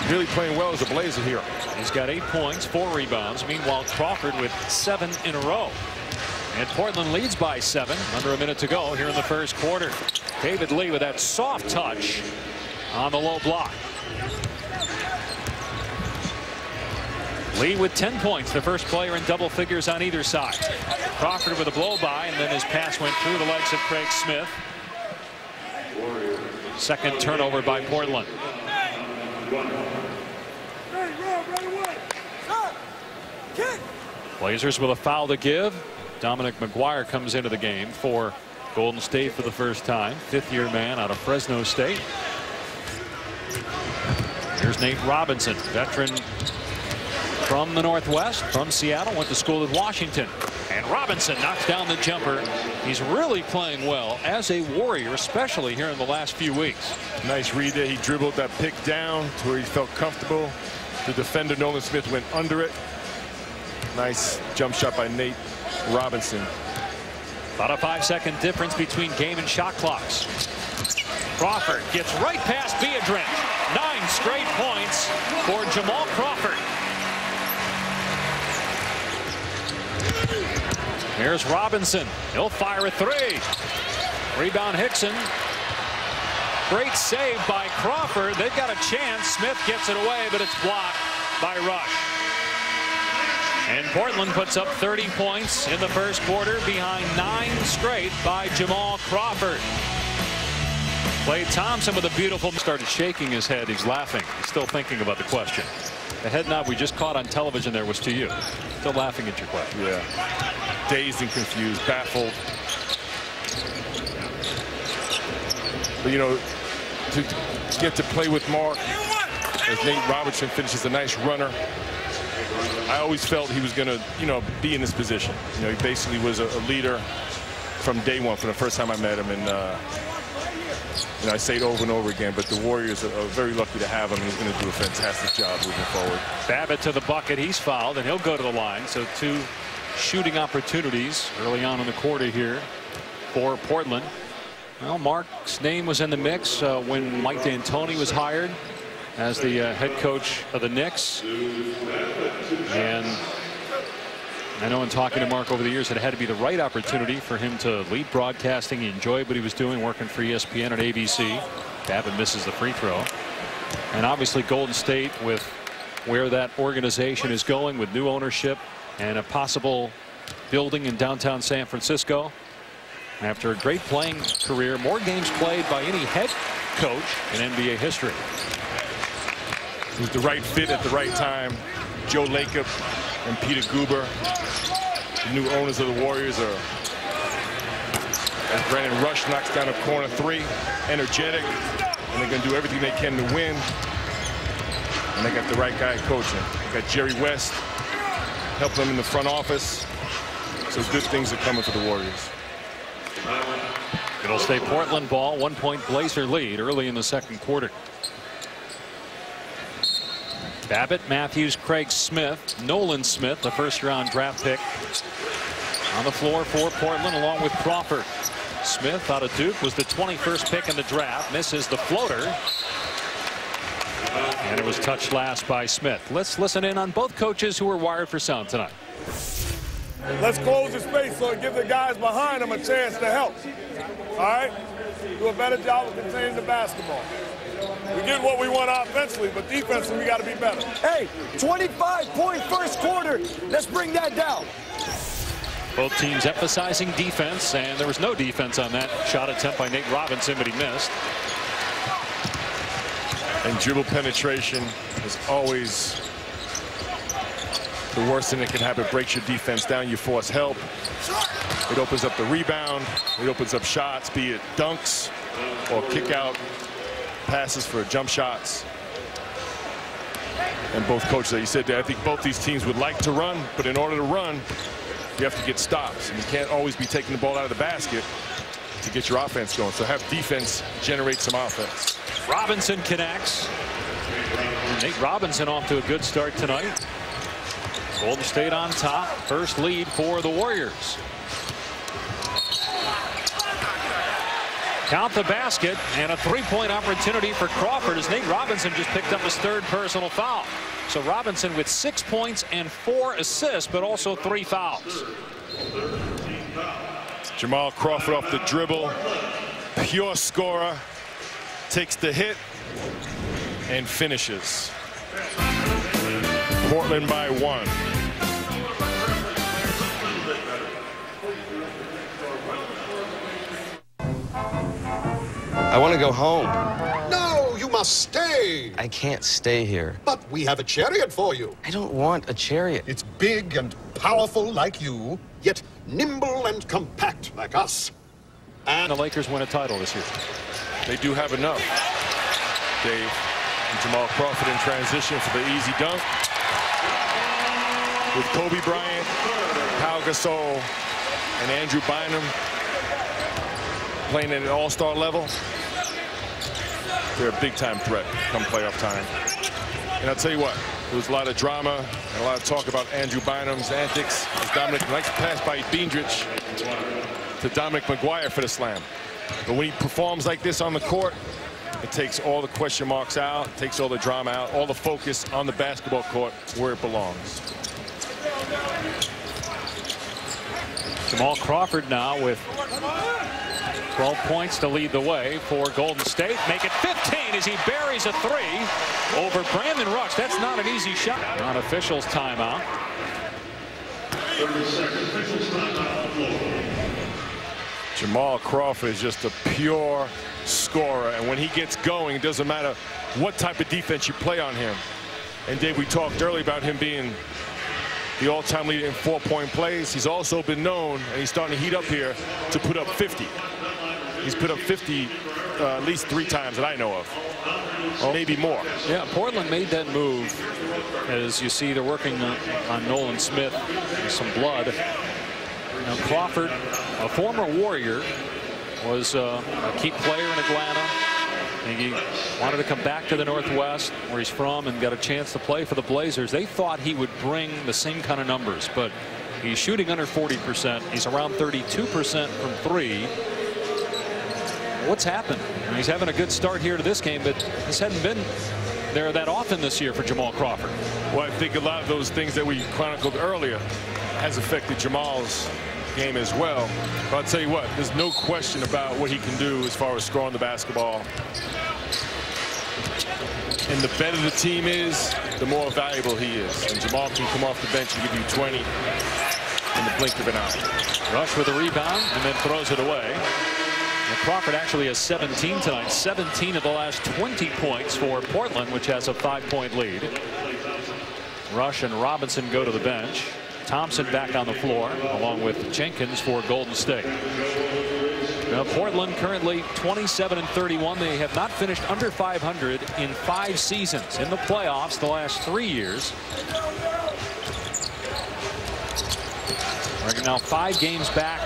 really playing well as a Blazer here. He's got 8 points, 4 rebounds. Meanwhile, Crawford with 7 in a row. And Portland leads by 7. Under a minute to go here in the first quarter. David Lee with that soft touch on the low block. Lee with 10 points, the first player in double figures on either side. Crawford with a blow by, and then his pass went through the legs of Craig Smith. Second turnover by Portland. Blazers with a foul to give. Dominic McGuire comes into the game for Golden State for the first time. 5th-year man out of Fresno State. Here's Nate Robinson, veteran from the Northwest, from Seattle, went to school at Washington. And Robinson knocks down the jumper. He's really playing well as a Warrior, especially here in the last few weeks. Nice read there. He dribbled that pick down to where he felt comfortable. The defender, Nolan Smith, went under it. Nice jump shot by Nate Robinson. About a 5-second difference between game and shot clocks. Crawford gets right past Biedrins. 9 straight points for Jamal Crawford. Here's Robinson. He'll fire a 3. Rebound Hickson. Great save by Crawford. They've got a chance. Smith gets it away, but it's blocked by Rush. And Portland puts up 30 points in the first quarter behind 9 straight by Jamal Crawford. Klay Thompson with a beautiful started shaking his head. He's laughing. He's still thinking about the question. The head nod we just caught on television there was to you. Still laughing at your question. Yeah. Dazed and confused, baffled. But you know, to get to play with Mark as Nate Robinson finishes a nice runner. I always felt he was going to, you know, be in this position. You know, he basically was a leader from day one, from the first time I met him. And you know, I say it over and over again, but the Warriors are very lucky to have him. He's going to do a fantastic job moving forward. Babbitt to the bucket. He's fouled, and he'll go to the line. So 2 shooting opportunities early on in the quarter here for Portland. Well, Mark's name was in the mix when Mike D'Antoni was hired as the head coach of the Knicks. And I know in talking to Mark over the years, it had to be the right opportunity for him to lead broadcasting. He enjoyed what he was doing, working for ESPN and ABC. Babbitt misses the free throw. And obviously Golden State, with where that organization is going with new ownership and a possible building in downtown San Francisco. After a great playing career, more games played by any head coach in NBA history. It was the right fit at the right time. Joe Lacob and Peter Guber, the new owners of the Warriors, are, as Brandon Rush knocks down a corner 3, energetic, and they're going to do everything they can to win. And they got the right guy coaching. They got Jerry West helping them in the front office. So good things are coming for the Warriors. It'll stay Portland ball, 1-point Blazer lead early in the second quarter. Babbitt, Matthews, Craig Smith, Nolan Smith, the first-round draft pick, on the floor for Portland along with Crawford. Smith out of Duke was the 21st pick in the draft, misses the floater. And it was touched last by Smith. Let's listen in on both coaches who were wired for sound tonight. Let's close the space so it gives the guys behind them a chance to help. All right? Do a better job of containing the basketball. We get what we want offensively, but defensively we got to be better. Hey, 25-point first quarter. Let's bring that down. Both teams emphasizing defense, and there was no defense on that shot attempt by Nate Robinson, but he missed. And dribble penetration is always the worst thing that can happen. It breaks your defense down. You force help. It opens up the rebound. It opens up shots, be it dunks or kick out passes for jump shots. And both coaches, like you said there, I think both these teams would like to run, but in order to run, you have to get stops. And you can't always be taking the ball out of the basket to get your offense going. So have defense generate some offense. Robinson connects. Nate Robinson off to a good start tonight. Golden State on top. First lead for the Warriors. Count the basket, and a three-point opportunity for Crawford as Nate Robinson just picked up his third personal foul. So Robinson with 6 points and 4 assists, but also 3 fouls. Jamal Crawford off the dribble, pure scorer, takes the hit and finishes. Portland by 1. I want to go home. No, you must stay. I can't stay here. But we have a chariot for you. I don't want a chariot. It's big and powerful like you, yet nimble and compact like us. And the Lakers win a title this year. They do have enough. Dave and Jamal Crawford in transition for the easy dunk. With Kobe Bryant, Pau Gasol, and Andrew Bynum playing at an all-star level, they're a big-time threat come playoff time. And I'll tell you what, there was a lot of drama and a lot of talk about Andrew Bynum's antics as Dominic likes to pass by Beandridge to Dominic McGuire for the slam. But when he performs like this on the court, it takes all the question marks out, takes all the drama out, all the focus on the basketball court where it belongs. Jamal Crawford now with 12 points to lead the way for Golden State. Make it 15 as he buries a three over Brandon Rush. That's not an easy shot. Non-officials timeout. Jamal Crawford is just a pure scorer, and when he gets going, it doesn't matter what type of defense you play on him. And Dave, we talked earlier about him being the all-time leader in 4-point plays. He's also been known, and he's starting to heat up here, to put up 50. He's put up 50 at least 3 times that I know of, or maybe more. Yeah, Portland made that move. As you see, they're working on Nolan Smith with some blood. Now Crawford, a former Warrior, was a key player in Atlanta. And he wanted to come back to the Northwest, where he's from, and got a chance to play for the Blazers. They thought he would bring the same kind of numbers, but he's shooting under 40%. He's around 32% from 3. What's happened? He's having a good start here to this game, but this hadn't been there that often this year for Jamal Crawford. Well, I think a lot of those things that we chronicled earlier has affected Jamal's game as well. But I'll tell you what, there's no question about what he can do as far as scoring the basketball. And the better the team is, the more valuable he is. And Jamal can come off the bench and give you 20 in the blink of an eye. Rush with a rebound and then throws it away. And Crawford actually has 17 tonight. 17 of the last 20 points for Portland, which has a 5-point lead. Rush and Robinson go to the bench. Thompson back on the floor, along with Jenkins for Golden State. Now Portland currently 27-31. They have not finished under 500 in 5 seasons. In the playoffs the last 3 years. Right now 5 games back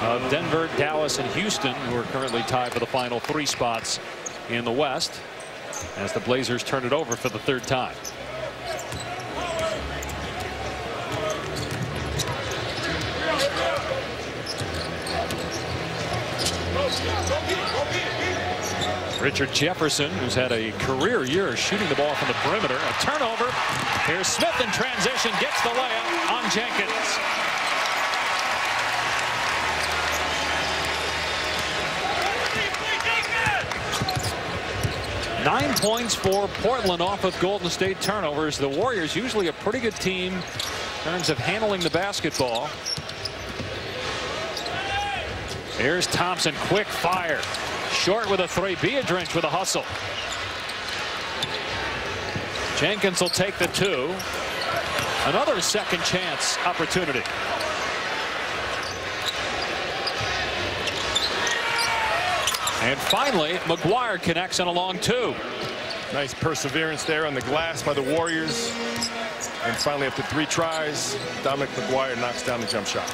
of Denver, Dallas, and Houston, who are currently tied for the final 3 spots in the West, as the Blazers turn it over for the 3rd time. Richard Jefferson, who's had a career year shooting the ball from the perimeter. A turnover. Here's Smith in transition, gets the layup on Jenkins. Nine points for Portland off of Golden State turnovers. The Warriors, usually a pretty good team in terms of handling the basketball. Here's Thompson, quick fire. Short with a 3. Beandridge with a hustle. Jenkins will take the 2. Another second chance opportunity. And finally, McGuire connects on a long 2. Nice perseverance there on the glass by the Warriors. And finally, after 3 tries, Dominic McGuire knocks down the jump shot.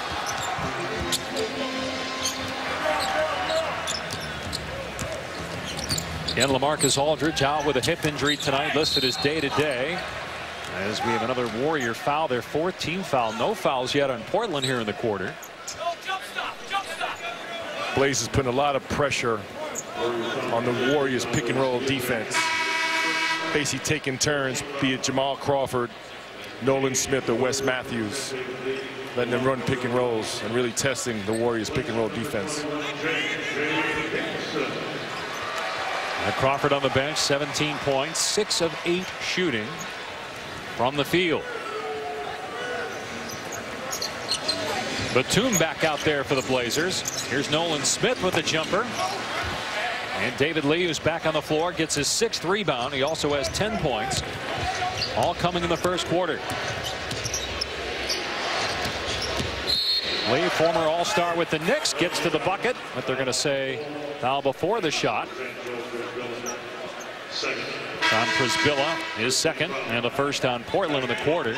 And LaMarcus Aldridge out with a hip injury tonight, listed as day-to-day. As we have another Warrior foul, their 4th team foul. No fouls yet on Portland here in the quarter. Blazers putting a lot of pressure on the Warriors pick and roll defense. Basically taking turns, be it Jamal Crawford, Nolan Smith, or Wes Matthews, letting them run pick and rolls and really testing the Warriors pick and roll defense. Crawford on the bench, 17 points, 6 of 8 shooting from the field. Batum back out there for the Blazers. Here's Nolan Smith with the jumper. And David Lee, who's back on the floor, gets his 6th rebound. He also has 10 points, all coming in the first quarter. Lee, former All-Star with the Knicks, gets to the bucket, but they're going to say foul before the shot. On Przybilla, his 2nd, and the first on Portland in the quarter.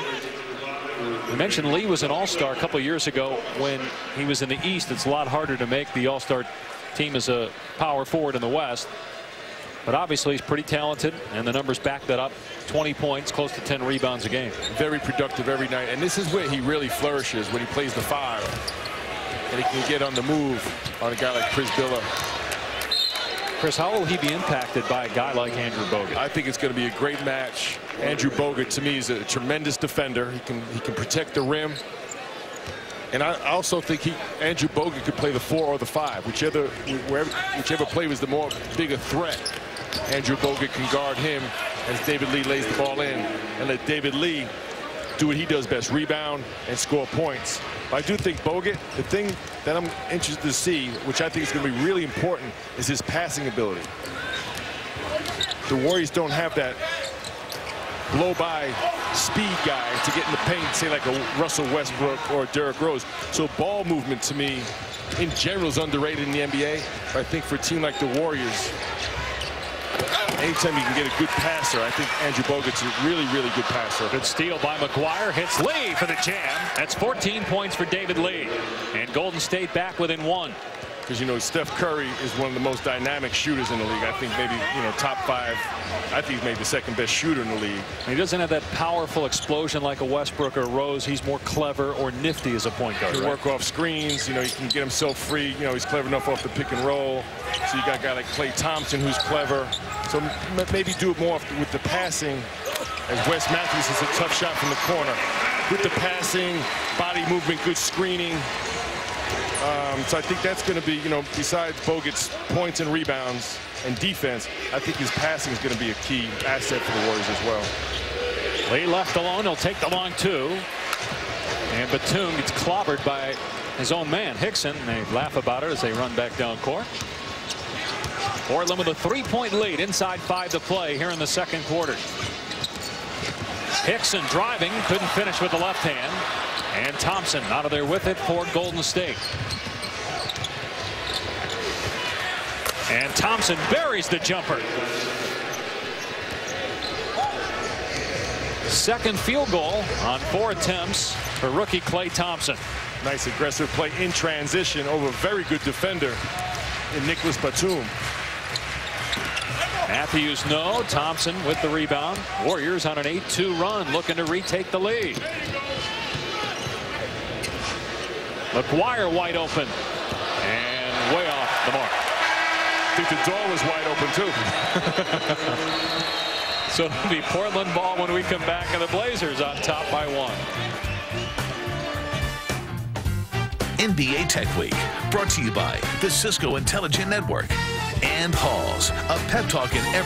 We mentioned Lee was an All-Star a couple of years ago when he was in the East. It's a lot harder to make the All-Star team as a power forward in the West. But obviously he's pretty talented, and the numbers back that up. 20 points, close to 10 rebounds a game. Very productive every night, and this is where he really flourishes, when he plays the 5. And he can get on the move on a guy like Przybilla. Chris, how will he be impacted by a guy like Andrew Bogut? I think it's going to be a great match. Andrew Bogut, to me, is a tremendous defender. He can protect the rim. And I also think Andrew Bogut could play the 4 or the 5, whichever play was the more bigger threat. Andrew Bogut can guard him as David Lee lays the ball in, and let David Lee do what he does best, rebound and score points. But I do think Bogut, the thing that I'm interested to see, which I think is going to be really important, is his passing ability. The Warriors don't have that blow-by speed guy to get in the paint, say like a Russell Westbrook or a Derrick Rose. So ball movement, to me, in general, is underrated in the NBA. But I think for a team like the Warriors, anytime you can get a good passer, I think Andrew Bogut's a really, really good passer. Good steal by McGuire. Hits Lee for the jam. That's 14 points for David Lee. And Golden State back within 1. Because, you know, Steph Curry is one of the most dynamic shooters in the league. I think maybe, you know, top 5. I think he's maybe the 2nd best shooter in the league. He doesn't have that powerful explosion like a Westbrook or Rose. He's more clever or nifty as a point guard. He can work off screens. You know, he can get himself free. You know, he's clever enough off the pick and roll. So you got a guy like Klay Thompson who's clever. So maybe do it more with the passing, as Wes Matthews is a tough shot from the corner. With the passing, body movement, good screening. So I think that's going to be, you know, besides Bogut's points and rebounds and defense, I think his passing is going to be a key asset for the Warriors as well. Lee left alone. He'll take the long 2. And Batum gets clobbered by his own man, Hickson. They laugh about it as they run back down court. Portland with a 3-point lead, inside 5 to play here in the 2nd quarter. Hickson driving, couldn't finish with the left hand. And Thompson out of there with it for Golden State. And Thompson buries the jumper. 2nd field goal on 4 attempts for rookie Klay Thompson. Nice aggressive play in transition over a very good defender in Nicholas Batum. Matthews no. Thompson with the rebound. Warriors on an 8-2 run, looking to retake the lead. McGuire wide open and way off the mark. I think the door was wide open too. So it'll be Portland ball when we come back, and the Blazers on top by 1. NBA Tech Week, brought to you by the Cisco Intelligent Network and Halls, a pep talk in every